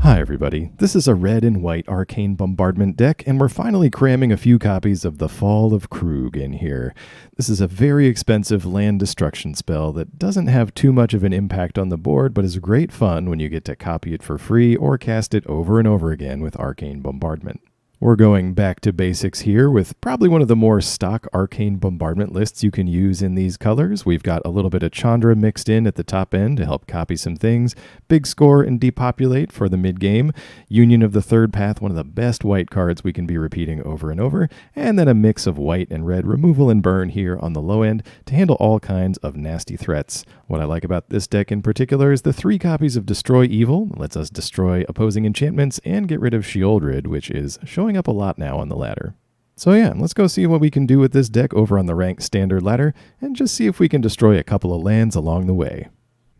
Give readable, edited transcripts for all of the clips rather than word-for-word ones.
Hi everybody, this is a red and white Arcane Bombardment deck, and we're finally cramming a few copies of the Fall of Kroog in here. This is a very expensive land destruction spell that doesn't have too much of an impact on the board, but is great fun when you get to copy it for free or cast it over and over again with Arcane Bombardment. We're going back to basics here with probably one of the more stock Arcane Bombardment lists you can use in these colors. We've got a little bit of Chandra mixed in at the top end to help copy some things, Big Score and Depopulate for the mid-game, Union of the Third Path, one of the best white cards we can be repeating over and over, and then a mix of white and red removal and burn here on the low end to handle all kinds of nasty threats. What I like about this deck in particular is the 3 copies of Destroy Evil. It lets us destroy opposing enchantments and get rid of Shieldred, which is showing up a lot now on the ladder. So yeah, let's go see what we can do with this deck over on the ranked standard ladder and just see if we can destroy a couple of lands along the way.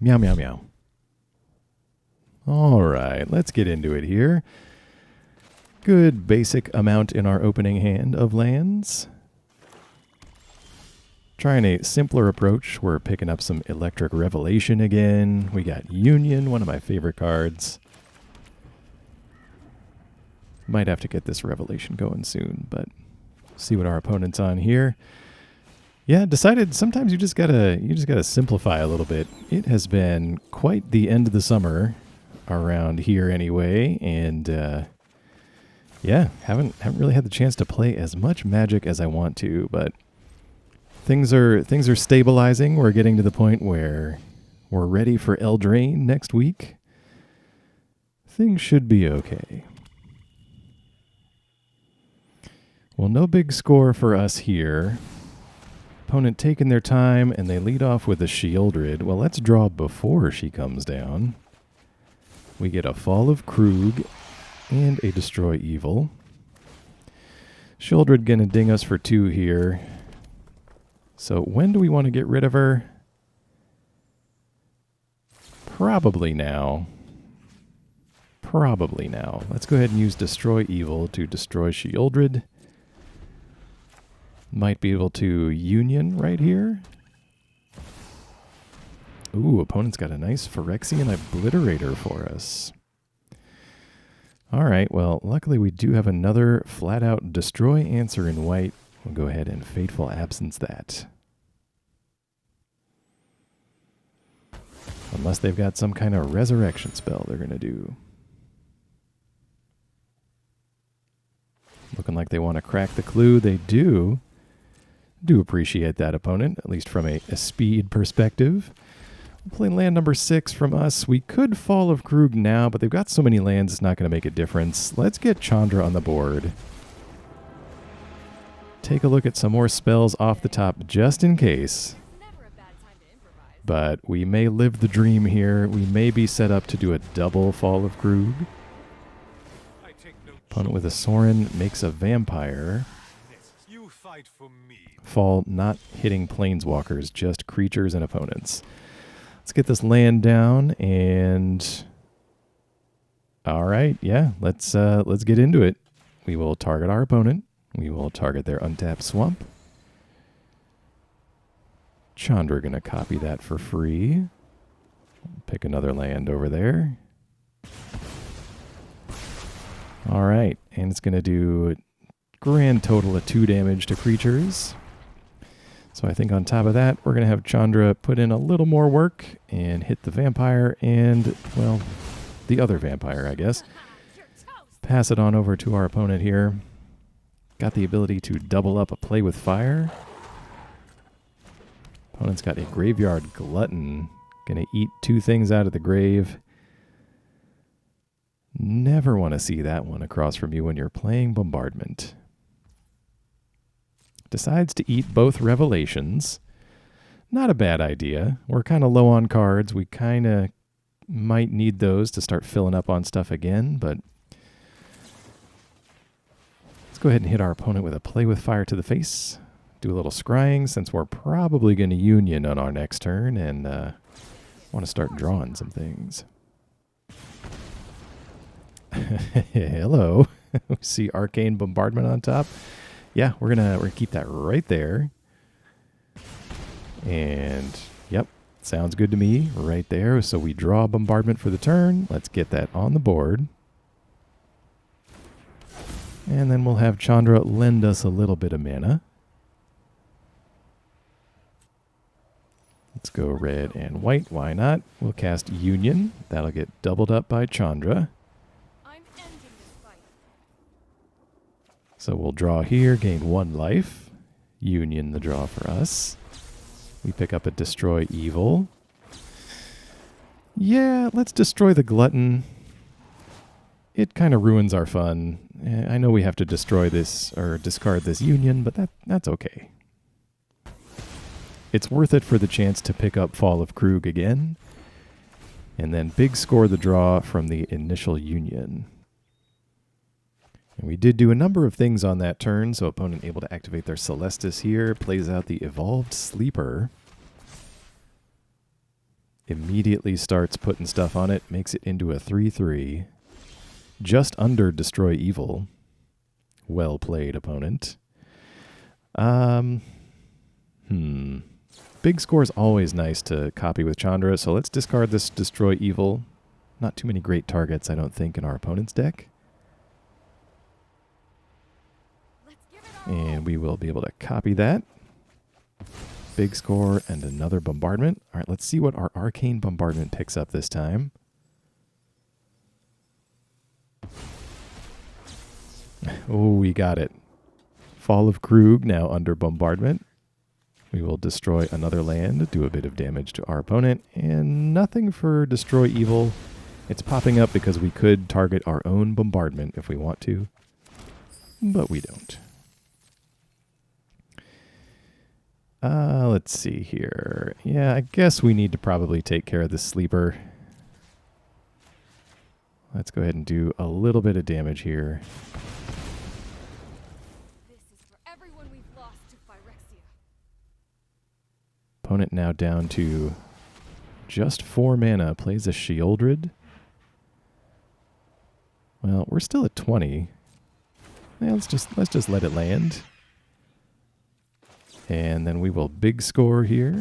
Meow, meow, meow. All right, let's get into it here. Good basic amount in our opening hand of lands. Trying a simpler approach. We're picking up some Electric Revelation again. We got Union, one of my favorite cards. Might have to get this Revelation going soon, but see what our opponent's on here. Yeah, decided sometimes you just gotta simplify a little bit. It has been quite the end of the summer around here anyway, and yeah, haven't really had the chance to play as much Magic as I want to, but things are stabilizing. We're getting to the point where we're ready for Eldraine next week. Things should be okay. Well, no big score for us here. Opponent taking their time, and they lead off with a Shieldred. Well, let's draw before she comes down. We get a Fall of Kroog and a Destroy Evil. Shieldred gonna ding us for 2 here. So when do we want to get rid of her? Probably now. Probably now. Let's go ahead and use Destroy Evil to destroy Shieldred. Might be able to Union right here. Ooh, opponent's got a nice Phyrexian Obliterator for us. Alright, well, luckily we do have another flat-out Destroy answer in white. We'll go ahead and Fateful Absence that. Unless they've got some kind of resurrection spell they're going to do. Looking like they want to crack the clue. They do. Do appreciate that, opponent, at least from a speed perspective. We'll play land number 6 from us. We could Fall of Kroog now, but they've got so many lands it's not going to make a difference. Let's get Chandra on the board. Take a look at some more spells off the top just in case. But we may live the dream here. We may be set up to do a double Fall of Kroog. Opponent with a Sorin makes a Vampire. Fall not hitting planeswalkers, just creatures and opponents. Let's get this land down and... Alright, yeah, let's get into it. We will target our opponent. We will target their untapped swamp. Chandra gonna copy that for free. Pick another land over there. Alright, and it's gonna do a grand total of 2 damage to creatures. So I think on top of that, we're gonna have Chandra put in a little more work and hit the vampire and, well, the other vampire, I guess. Pass it on over to our opponent here. Got the ability to double up a Play with Fire. Opponent's got a Graveyard Glutton. Gonna eat 2 things out of the grave. Never want to see that one across from you when you're playing Bombardment. Decides to eat both Revelations. Not a bad idea. We're kind of low on cards. We kind of might need those to start filling up on stuff again, but let's go ahead and hit our opponent with a Play with Fire to the face. Do a little scrying since we're probably going to Union on our next turn and want to start drawing some things. Hello. We see Arcane Bombardment on top. Yeah, we're gonna keep that right there. And yep, sounds good to me right there. So we draw Bombardment for the turn. Let's get that on the board. And then we'll have Chandra lend us a little bit of mana. Let's go red and white. Why not? We'll cast Union. That'll get doubled up by Chandra. I'm ending this fight. So we'll draw here, gain 1 life. Union the draw for us. We pick up a Destroy Evil. Yeah, let's destroy the Glutton. It kind of ruins our fun. I know we have to destroy this or discard this Union, but that's okay. It's worth it for the chance to pick up Fall of Kroog again, and then big score the draw from the initial Union. And we did do a number of things on that turn, so opponent able to activate their Celestis here, plays out the Evolved Sleeper. Immediately starts putting stuff on it, makes it into a 3/3. Just under Destroy Evil. Well played, opponent. Big score is always nice to copy with Chandra, so let's discard this Destroy Evil. Not too many great targets, I don't think, in our opponent's deck. And we will be able to copy that. Big score and another bombardment. All right, let's see what our Arcane Bombardment picks up this time. Oh, we got it. Fall of Kroog now under bombardment. We will destroy another land, do a bit of damage to our opponent, and nothing for Destroy Evil. It's popping up because we could target our own bombardment if we want to, but we don't. Let's see here. Yeah, I guess we need to probably take care of the sleeper. Let's go ahead and do a little bit of damage here. This is for everyone we've lost to Phyrexia. Opponent now down to just 4 mana. Plays a Sheoldred. Well, we're still at 20. Yeah, let's just let it land. And then we will big score here.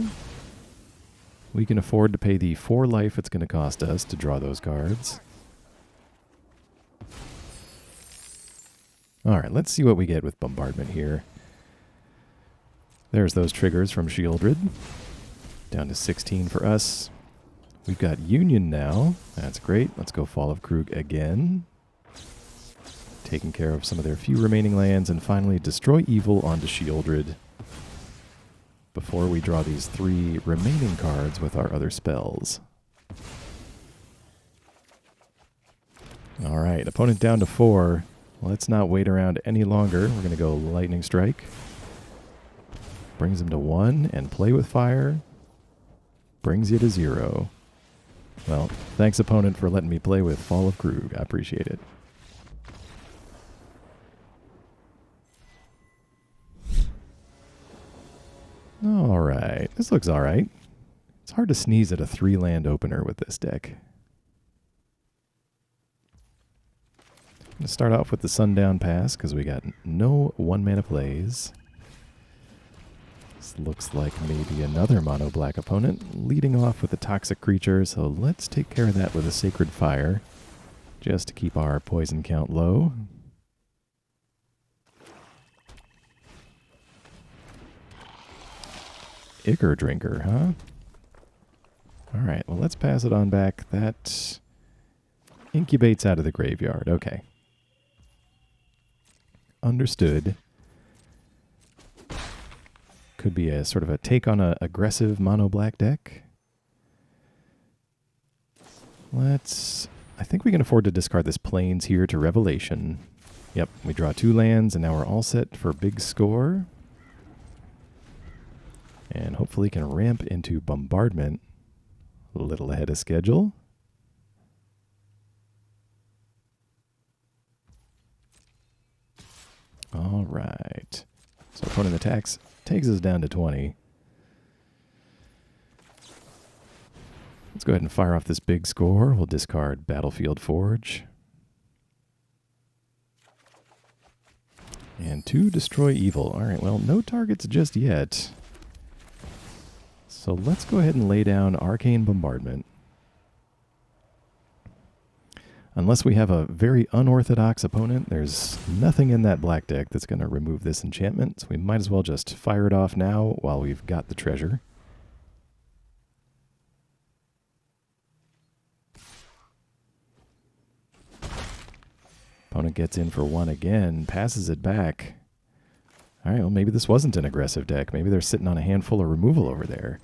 We can afford to pay the 4 life it's going to cost us to draw those cards. All right, let's see what we get with bombardment here. There's those triggers from Sheoldred. Down to 16 for us. We've got Union now. That's great. Let's go Fall of Kroog again. Taking care of some of their few remaining lands. And finally, Destroy Evil onto Sheoldred before we draw these 3 remaining cards with our other spells. All right, opponent down to 4. Let's not wait around any longer. We're going to go Lightning Strike. Brings him to 1 and play with fire. Brings you to 0. Well, thanks opponent for letting me play with Fall of Kroog. I appreciate it. All right, this looks all right. It's hard to sneeze at a 3-land opener with this deck. I'm going to start off with the Sundown Pass because we got no 1-mana plays. This looks like maybe another mono black opponent leading off with a Toxic Creature, so let's take care of that with a Sacred Fire just to keep our poison count low. Ichor Drinker, huh? All right, well, let's pass it on back. That incubates out of the graveyard. Okay. Understood. Could be a sort of a take on an aggressive mono-black deck. I think we can afford to discard this Plains here to Revelation. Yep, we draw 2 lands, and now we're all set for big score. And hopefully can ramp into bombardment a little ahead of schedule. All right. So opponent attacks, takes us down to 20. Let's go ahead and fire off this big score. We'll discard Battlefield Forge. And 2 Destroy Evil. All right, well, no targets just yet. So let's go ahead and lay down Arcane Bombardment. Unless we have a very unorthodox opponent, there's nothing in that black deck that's going to remove this enchantment, so we might as well just fire it off now while we've got the treasure. Opponent gets in for one again, passes it back. All right, well, maybe this wasn't an aggressive deck. Maybe they're sitting on a handful of removal over there.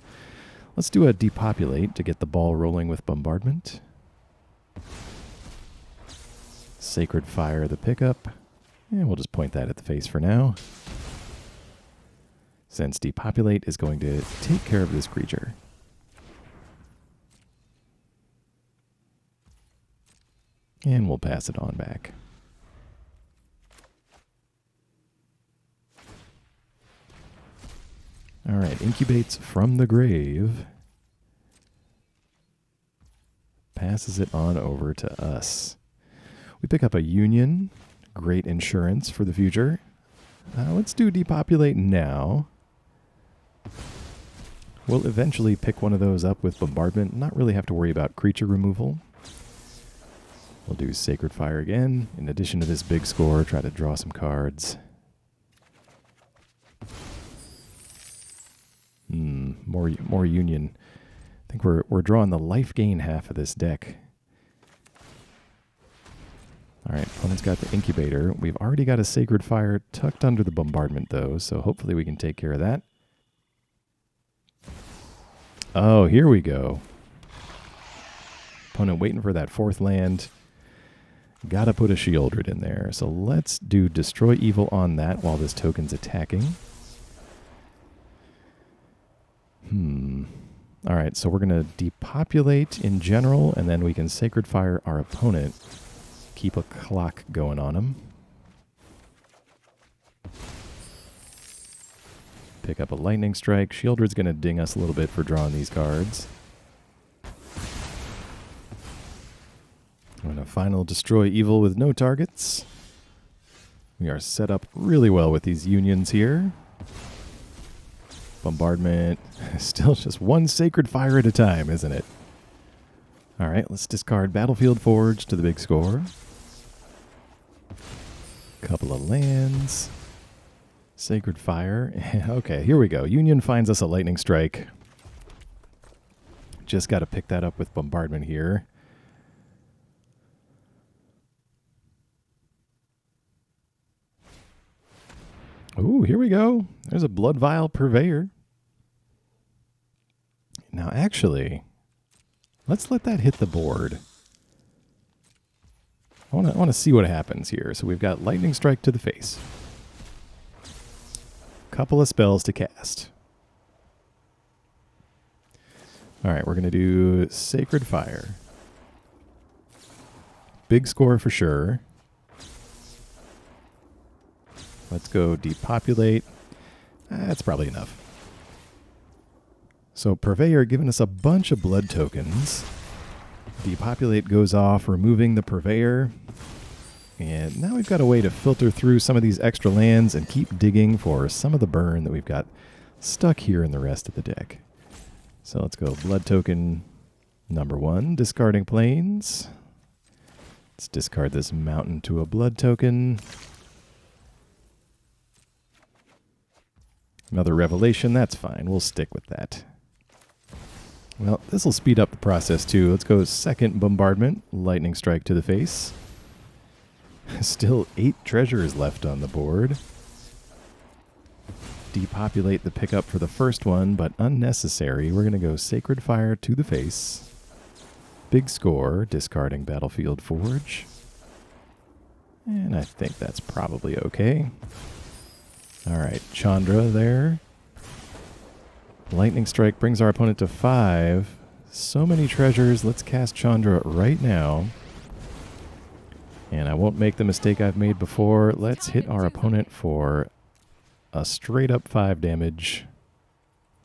Let's do a Depopulate to get the ball rolling with Bombardment. Sacred Fire the pickup. And we'll just point that at the face for now. Since Depopulate is going to take care of this creature. And we'll pass it on back. All right, incubates from the grave. Passes it on over to us. We pick up a Union. Great insurance for the future. Let's do Depopulate now. We'll eventually pick one of those up with Bombardment. Not really have to worry about creature removal. We'll do Sacred Fire again. In addition to this big score, try to draw some cards. More Union. I think we're drawing the life gain half of this deck. All right, opponent's got the Incubator. We've already got a Sacred Fire tucked under the Bombardment, though, so hopefully we can take care of that. Oh, here we go. Opponent waiting for that fourth land. Gotta put a Shieldred in there. So let's do Destroy Evil on that while this token's attacking. All right, so we're going to Depopulate in general, and then we can Sacred Fire our opponent. Keep a clock going on him. Pick up a Lightning Strike. Shieldred's going to ding us a little bit for drawing these cards. I'm going to final Destroy Evil with no targets. We are set up really well with these Unions here. Bombardment. Still just one Sacred Fire at a time, isn't it? All right, let's discard Battlefield Forge to the big score. Couple of lands. Sacred Fire. Okay, here we go. Union finds us a Lightning Strike. Just got to pick that up with Bombardment here. Ooh, here we go. There's a Blood Vial Purveyor. Now, actually, let's let that hit the board. I want to see what happens here. So we've got Lightning Strike to the face. Couple of spells to cast. All right, we're going to do Sacred Fire. Big score for sure. Let's go Depopulate. That's probably enough. So Purveyor giving us a bunch of blood tokens. Depopulate goes off, removing the Purveyor. And now we've got a way to filter through some of these extra lands and keep digging for some of the burn that we've got stuck here in the rest of the deck. So let's go blood token number 1, discarding plains. Let's discard this mountain to a blood token. Another Revelation, that's fine. We'll stick with that. Well, this will speed up the process too. Let's go second Bombardment, Lightning Strike to the face. Still 8 treasures left on the board. Depopulate the pickup for the first one, but unnecessary. We're going to go Sacred Fire to the face. Big score, discarding Battlefield Forge. And I think that's probably okay. All right, Chandra there. Lightning Strike brings our opponent to 5. So many treasures. Let's cast Chandra right now. And I won't make the mistake I've made before. Let's hit our opponent for a straight up 5 damage.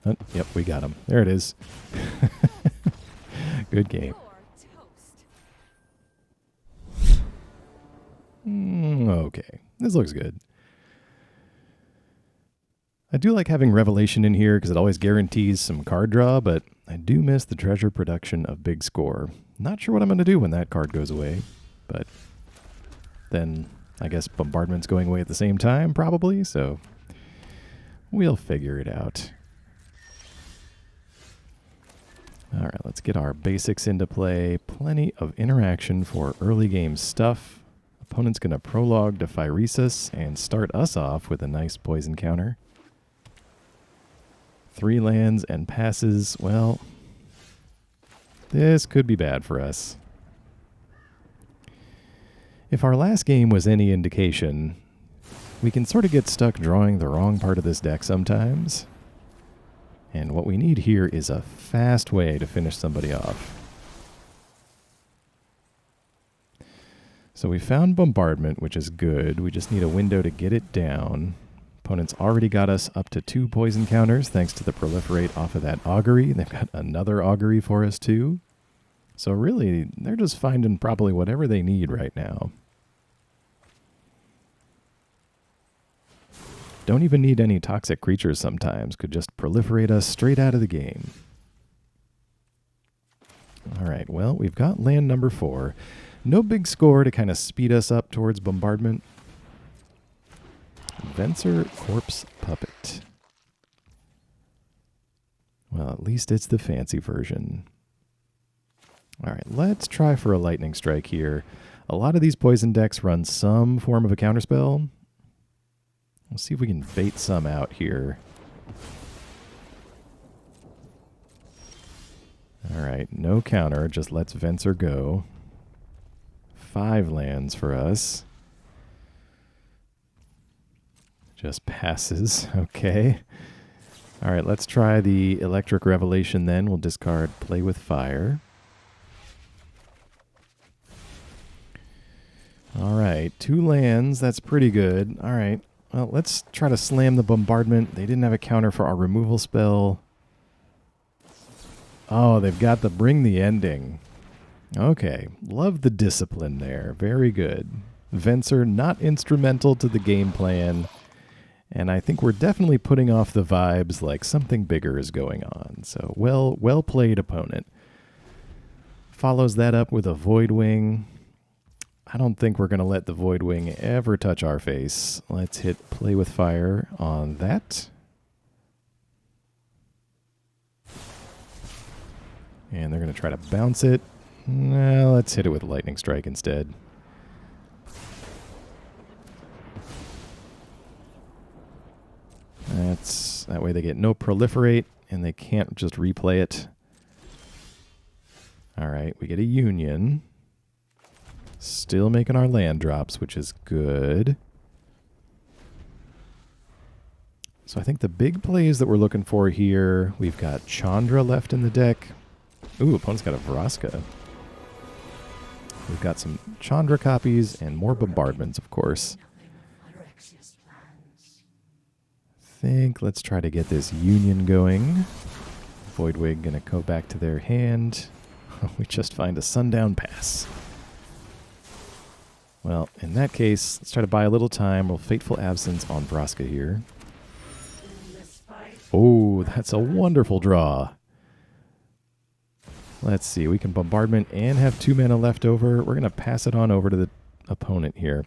Oh, yep, we got him. There it is. Good game. Okay, this looks good. I do like having Revelation in here because it always guarantees some card draw, but I do miss the treasure production of Big Score. Not sure what I'm going to do when that card goes away. But then I guess Bombardment's going away at the same time, probably, so we'll figure it out. All right, let's get our basics into play. Plenty of interaction for early game stuff. Opponent's going to prologue to Phyresis and start us off with a nice poison counter. 3 lands and passes. Well, this could be bad for us. If our last game was any indication, we can sort of get stuck drawing the wrong part of this deck sometimes. And what we need here is a fast way to finish somebody off. So we found Bombardment, which is good. We just need a window to get it down. Opponent's already got us up to 2 poison counters thanks to the proliferate off of that augury. They've got another augury for us too. So really, they're just finding probably whatever they need right now. Don't even need any toxic creatures sometimes. Could just proliferate us straight out of the game. All right, well, we've got land number 4. No big score to kind of speed us up towards Bombardment. Venser Corpse Puppet. Well, at least it's the fancy version. All right, let's try for a Lightning Strike here. A lot of these poison decks run some form of a counterspell. We'll see if we can bait some out here. All right, no counter, just lets Venser go. 5 lands for us. Just passes, okay. All right, let's try the Electric Revelation then. We'll discard Play with Fire. All right, 2 lands, that's pretty good. All right. Well, let's try to slam the Bombardment. They didn't have a counter for our removal spell. Oh, they've got the Bring the Ending. Okay, love the discipline there. Very good. Venser not instrumental to the game plan. And I think we're definitely putting off the vibes like something bigger is going on. So well played, opponent. Follows that up with a Voidwing. I don't think we're going to let the Voidwing ever touch our face. Let's hit Play with Fire on that. And they're going to try to bounce it. Nah, let's hit it with Lightning Strike instead. That way they get no proliferate, and they can't just replay it. All right, we get a Union. Still making our land drops, which is good. So I think the big plays that we're looking for here, we've got Chandra left in the deck. Ooh, opponent's got a Vraska. We've got some Chandra copies and more Bombardments, of course. Let's try to get this Union going. Voidwig gonna go back to their hand. We just find a Sundown Pass. Well, in that case, let's try to buy a little time. We'll Fateful Absence on Vraska here. Oh, that's a wonderful draw. Let's see. We can Bombardment and have 2 mana left over. We're going to pass it on over to the opponent here.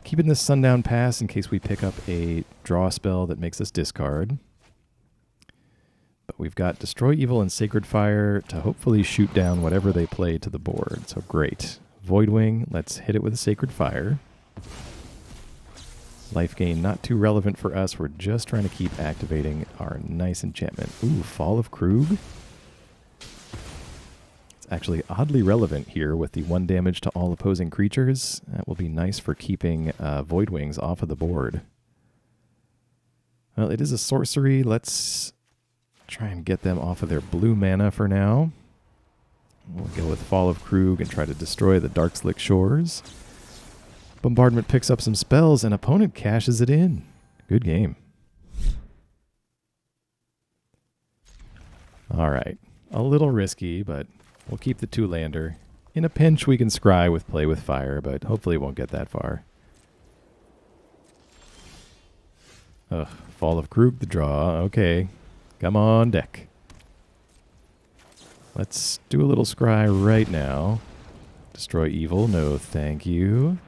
Keeping this Sundown Pass in case we pick up a draw spell that makes us discard. But we've got Destroy Evil and Sacred Fire to hopefully shoot down whatever they play to the board. So great. Voidwing, let's hit it with a Sacred Fire. Life gain not too relevant for us. We're just trying to keep activating our nice enchantment. Ooh, Fall of Kroog. It's actually oddly relevant here with the 1 damage to all opposing creatures. That will be nice for keeping Voidwings off of the board. Well, it is a sorcery. Let's try and get them off of their blue mana for now. We'll go with Fall of Kroog and try to destroy the Darkslick Shores. Bombardment picks up some spells and opponent cashes it in. Good game. All right. A little risky, but we'll keep the 2-lander. In a pinch, we can scry with Play with Fire, but hopefully it won't get that far. Ugh, Fall of Kroog, the draw. Okay. Come on, deck. Let's do a little scry right now. Destroy evil. No, thank you.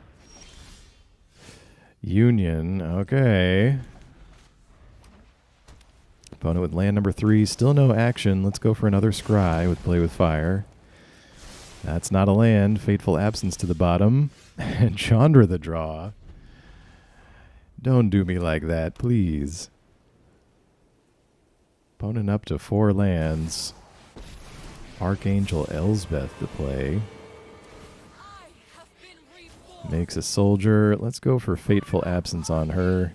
Union. Okay. Opponent with land number 3. Still no action. Let's go for another scry with Play with Fire. That's not a land. Fateful Absence to the bottom. And Chandra the draw. Don't do me like that, please. Opponent up to 4 lands. Archangel Elsbeth to play. Makes a soldier. Let's go for Fateful Absence on her.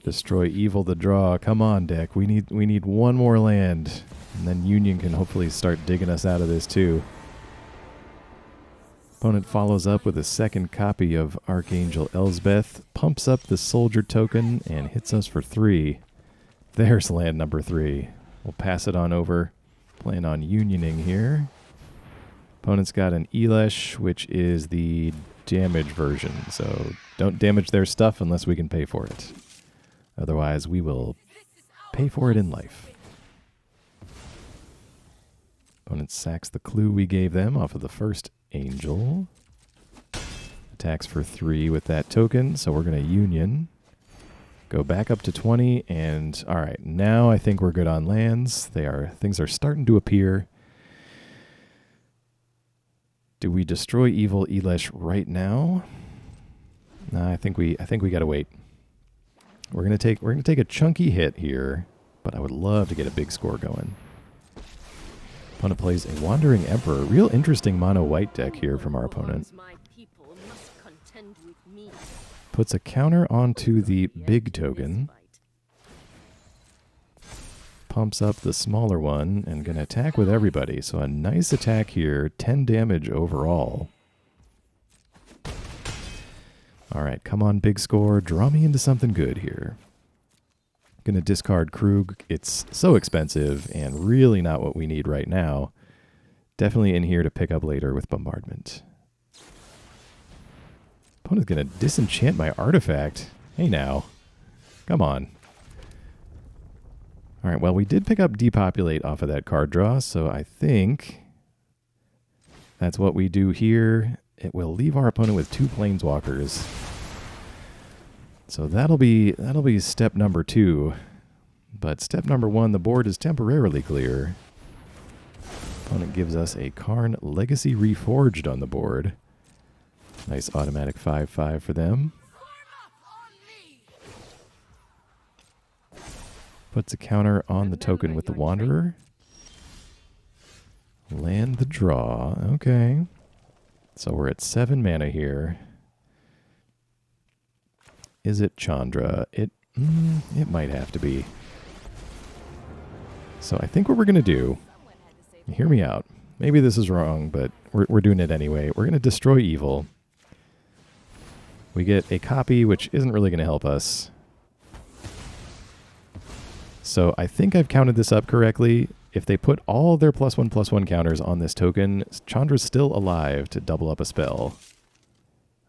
Destroy evil the draw. Come on, deck. We need one more land. And then Union can hopefully start digging us out of this too. Opponent follows up with a second copy of Archangel Elsbeth, pumps up the soldier token, and hits us for 3. There's land number 3. We'll pass it on over. Plan on unioning here. Opponent's got an Elesh, which is the damage version, so don't damage their stuff unless we can pay for it. Otherwise, we will pay for it in life. Opponent sacks the clue we gave them off of the first Angel. Attacks for 3 with that token, so we're going to Union. Go back up to 20, and alright, now I think we're good on lands. Things are starting to appear. Do we destroy evil Elesh right now? Nah, I think we gotta wait. We're gonna take a chunky hit here, but I would love to get a big score going. Opponent plays a Wandering Emperor. Real interesting mono white deck here from our opponent. Puts a counter onto the big token. Pumps up the smaller one and gonna attack with everybody. So a nice attack here, 10 damage overall. Alright, come on, big score. Draw me into something good here. Gonna discard Kroog. It's so expensive and really not what we need right now. Definitely in here to pick up later with Bombardment. Opponent's gonna disenchant my artifact. Hey now. Come on. Alright, well, we did pick up Depopulate off of that card draw, so I think that's what we do here. It will leave our opponent with 2 Planeswalkers. So that'll be step number 2. But step number 1, the board is temporarily clear. Opponent gives us a Karn Legacy Reforged on the board. Nice automatic 5/5 for them. Puts a counter on the token with the Wanderer. Land the draw. Okay. So we're at 7 mana here. Is it Chandra? It might have to be. So I think what we're going to do, hear me out. Maybe this is wrong, but we're doing it anyway. We're going to destroy evil. We get a copy, which isn't really going to help us. So I think I've counted this up correctly. If they put all their +1/+1 counters on this token, Chandra's still alive to double up a spell.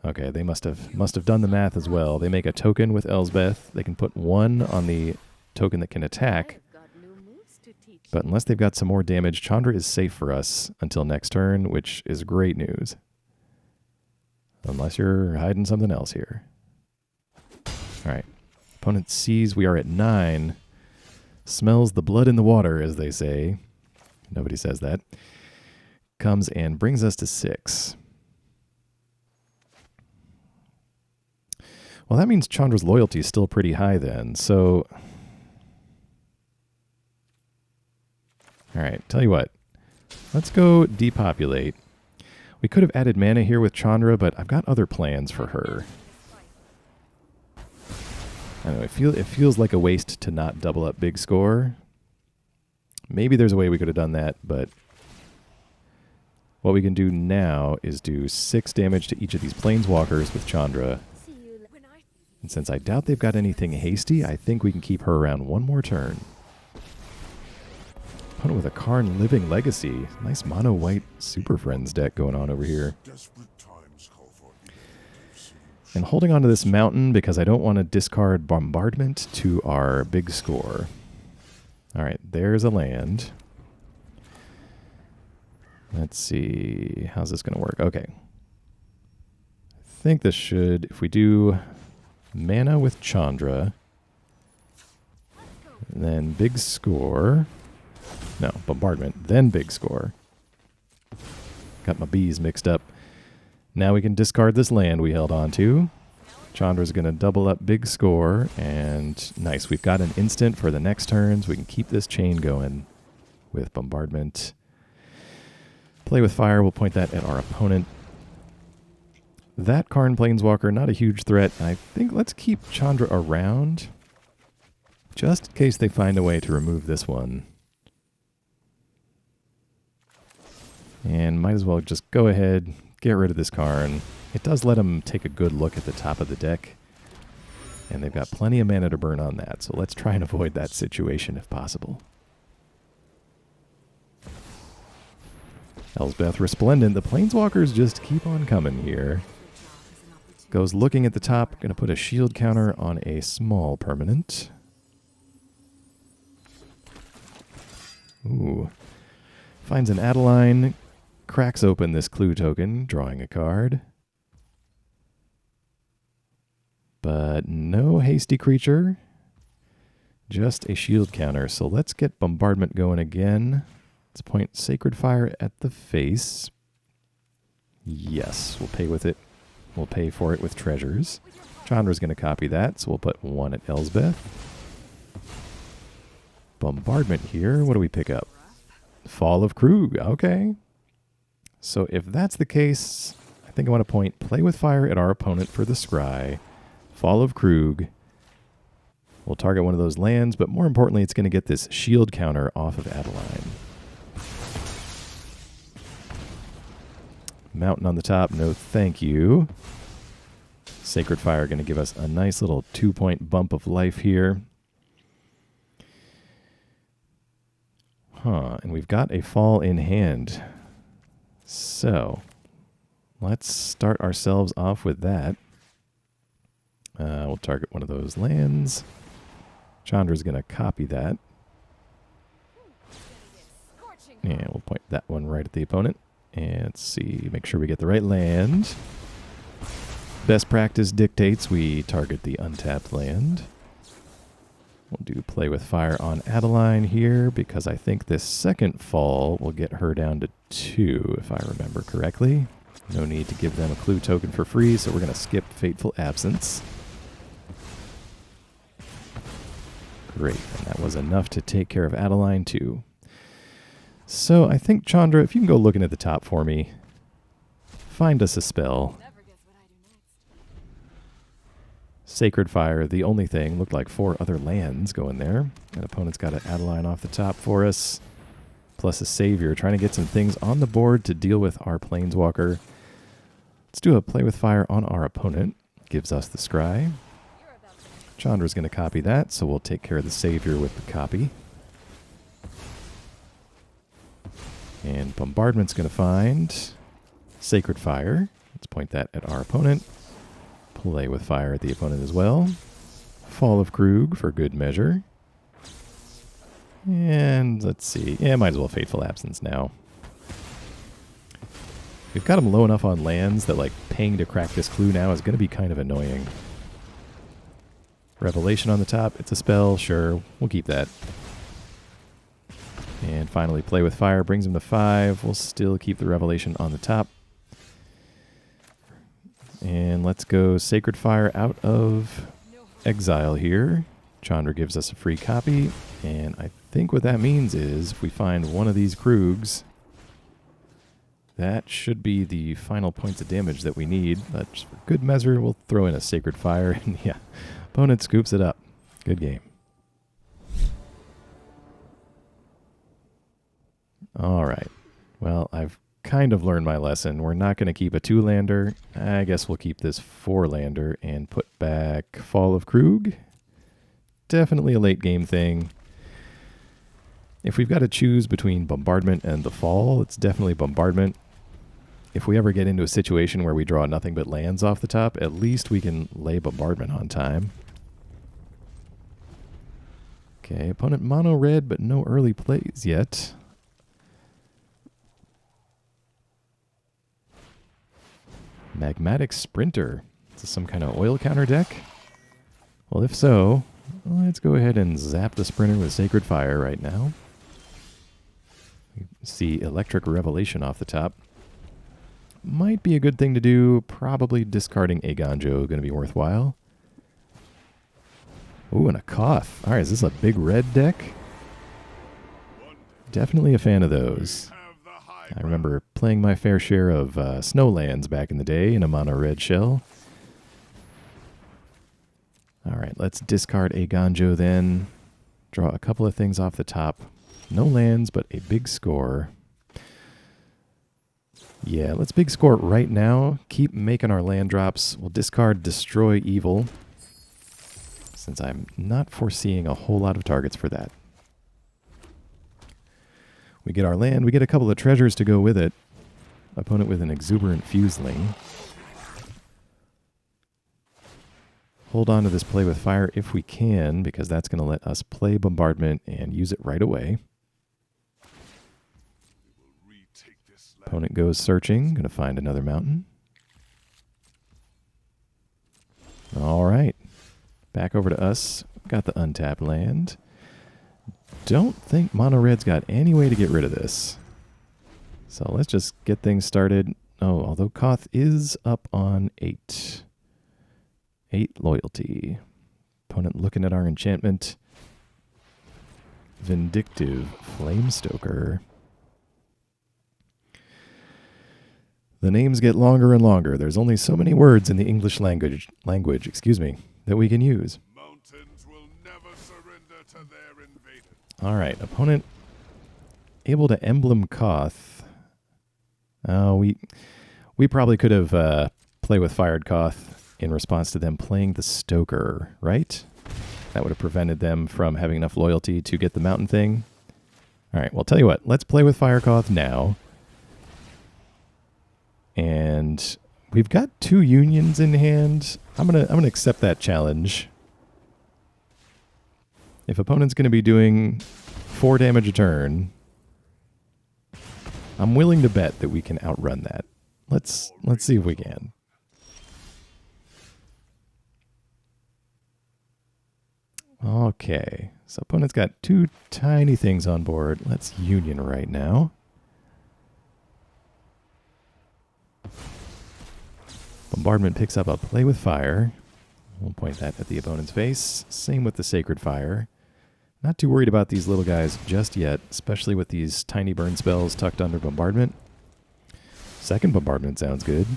Okay, they must have done the math as well. They make a token with Elsbeth. They can put 1 on the token that can attack. But unless they've got some more damage, Chandra is safe for us until next turn, which is great news. Unless you're hiding something else here. Alright. Opponent sees we are at 9. Smells the blood in the water, as they say. Nobody says that. Comes and brings us to 6. Well, that means Chandra's loyalty is still pretty high then, so... Alright, tell you what. Let's go Depopulate. We could have added mana here with Chandra, but I've got other plans for her. I don't know, it feels like a waste to not double up big score. Maybe there's a way we could have done that, but what we can do now is do 6 damage to each of these Planeswalkers with Chandra. And since I doubt they've got anything hasty, I think we can keep her around one more turn. Opponent with a Karn Living Legacy. Nice mono-white Super Friends deck going on over here. And holding on to this mountain because I don't want to discard Bombardment to our big score. Alright, there's a land. Let's see. How's this going to work? Okay. I think this should, if we do mana with Chandra, then big score. No, bombardment, then big score. Got my B's mixed up. Now we can discard this land we held on to. Chandra's going to double up big score, and nice. We've got an instant for the next turns. We can keep this chain going with bombardment. Play with fire. We'll point that at our opponent. That Karn Planeswalker, not a huge threat. I think let's keep Chandra around just in case they find a way to remove this one. And might as well just go ahead, get rid of this Karn. It does let them take a good look at the top of the deck. And they've got plenty of mana to burn on that, so let's try and avoid that situation if possible. Elsbeth Resplendent, the Planeswalkers just keep on coming here. Goes looking at the top, going to put a shield counter on a small permanent. Ooh. Finds an Adeline, cracks open this clue token, drawing a card. But no hasty creature, just a shield counter. So let's get bombardment going again. Let's point Sacred Fire at the face. Yes, we'll pay with it. We'll pay for it with treasures. Chandra's going to copy that, so we'll put one at Elsbeth. Bombardment here. What do we pick up? Fall of Kroog. Okay. So if that's the case, I think I want to point play with fire at our opponent for the scry. Fall of Kroog. We'll target one of those lands, but more importantly, it's going to get this shield counter off of Adeline. Mountain on the top, no thank you. Sacred Fire going to give us a nice little 2-point bump of life here. And we've got a fall in hand. So, let's start ourselves off with that. We'll target one of those lands. Chandra's going to copy that. And we'll point that one right at the opponent. And let's see, make sure we get the right land. Best practice dictates we target the untapped land. We'll do play with fire on Adeline here because I think this second fall will get her down to 2, if I remember correctly. No need to give them a clue token for free, so we're going to skip Fateful Absence. Great, and that was enough to take care of Adeline too. So I think, Chandra, if you can go looking at the top for me, find us a spell. Sacred Fire, the only thing. Looked like 4 other lands going there. And opponent's got an Adeline off the top for us, plus a Savior, trying to get some things on the board to deal with our Planeswalker. Let's do a play with fire on our opponent. Gives us the scry. Chandra's going to copy that, so we'll take care of the Savior with the copy. And Bombardment's going to find Sacred Fire. Let's point that at our opponent. Play with fire at the opponent as well. Fall of Kroog for good measure. And let's see. Yeah, might as well Fateful Absence now. We've got them low enough on lands that like paying to crack this clue now is going to be kind of annoying. Revelation on the top. It's a spell. Sure, we'll keep that. And finally, play with fire brings him to 5. We'll still keep the Revelation on the top. And let's go Sacred Fire out of exile here. Chandra gives us a free copy. And I think what that means is if we find one of these Kroogs, that should be the final points of damage that we need. But just for good measure, we'll throw in a Sacred Fire. And yeah, opponent scoops it up. Good game. All right. Well, I've kind of learned my lesson. We're not going to keep a 2-lander. I guess we'll keep this 4-lander and put back Fall of Kroog. Definitely a late game thing. If we've got to choose between Bombardment and the Fall, it's definitely Bombardment. If we ever get into a situation where we draw nothing but lands off the top, at least we can lay Bombardment on time. Okay, opponent mono red, but no early plays yet. Magmatic Sprinter. Is this some kind of oil counter deck? Well, if so, let's go ahead and zap the Sprinter with Sacred Fire right now. You see Electric Revelation off the top. Might be a good thing to do. Probably discarding Eiganjo going to be worthwhile. Ooh, and a Koth. All right, is this a big red deck? Definitely a fan of those. I remember playing my fair share of Snowlands back in the day in a mono red shell. All right, let's discard Eiganjo then. Draw a couple of things off the top. No lands, but a big score. Yeah, let's big score right now. Keep making our land drops. We'll discard Destroy Evil, since I'm not foreseeing a whole lot of targets for that. We get our land. We get a couple of treasures to go with it. Opponent with an Exuberant Fuseling. Hold on to this Play with Fire if we can, because that's going to let us play Bombardment and use it right away. Opponent goes searching. Going to find another mountain. All right. Back over to us. Got the untapped land. Don't think Mono Red's got any way to get rid of this. So let's just get things started. Oh, although Koth is up on 8. 8 loyalty. Opponent looking at our enchantment. Vindictive Flamestoker. The names get longer and longer. There's only so many words in the English language, that we can use. Mountains will never surrender to their invaders. All right, opponent able to emblem Koth. We probably could have play with fired Koth in response to them playing the Stoker, right? That would have prevented them from having enough loyalty to get the mountain thing. All right, well, tell you what, let's play with Fire Koth now. And we've got 2 unions in hand. I'm gonna accept that challenge. If opponent's gonna be doing 4 damage a turn, I'm willing to bet that we can outrun that. Let's see if we can. Okay, so opponent's got 2 tiny things on board. Let's union right now. Bombardment picks up a Play with Fire. We'll point that at the opponent's face. Same with the Sacred Fire. Not too worried about these little guys just yet, especially with these tiny burn spells tucked under Bombardment. Second Bombardment sounds good.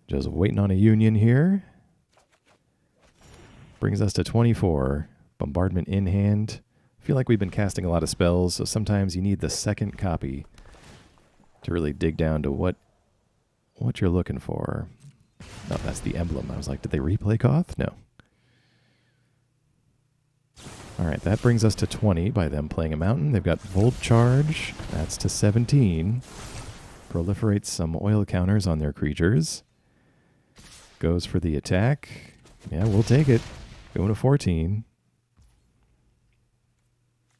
Just waiting on a union here. Brings us to 24. Bombardment in hand. I feel like we've been casting a lot of spells, so sometimes you need the second copy to really dig down to what you're looking for. No, that's the emblem. I was like, did they replay Koth? No. All right, that brings us to 20 by them playing a mountain. They've got Volt Charge. That's to 17. Proliferates some oil counters on their creatures. Goes for the attack. Yeah, we'll take it. Going to 14.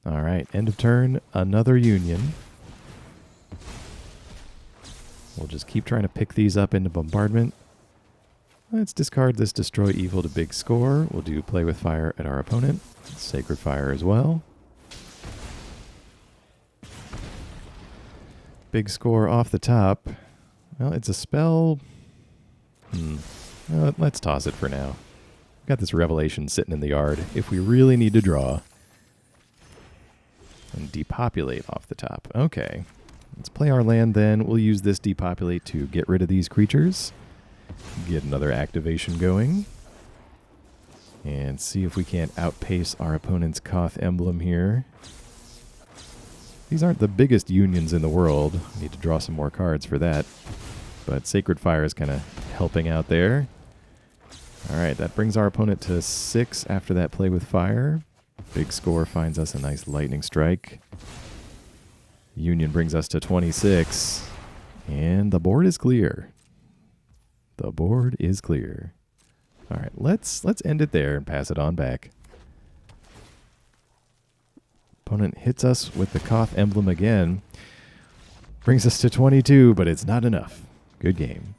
All right, end of turn, another union. We'll just keep trying to pick these up into Bombardment. Let's discard this Destroy Evil to big score. We'll do Play with Fire at our opponent. Sacred Fire as well. Big score off the top. Well, it's a spell. Let's toss it for now. Got this Revelation sitting in the yard if we really need to draw. And Depopulate off the top. Okay. Let's play our land then. We'll use this Depopulate to get rid of these creatures. Get another activation going. And see if we can't outpace our opponent's Koth emblem here. These aren't the biggest unions in the world. Need to draw some more cards for that. But Sacred Fire is kind of helping out there. All right, that brings our opponent to 6 after that Play with Fire. Big score finds us a nice lightning strike. Union brings us to 26. And the board is clear. The board is clear. All right, let's end it there and pass it on back. Opponent hits us with the Koth emblem again. Brings us to 22, but it's not enough. Good game.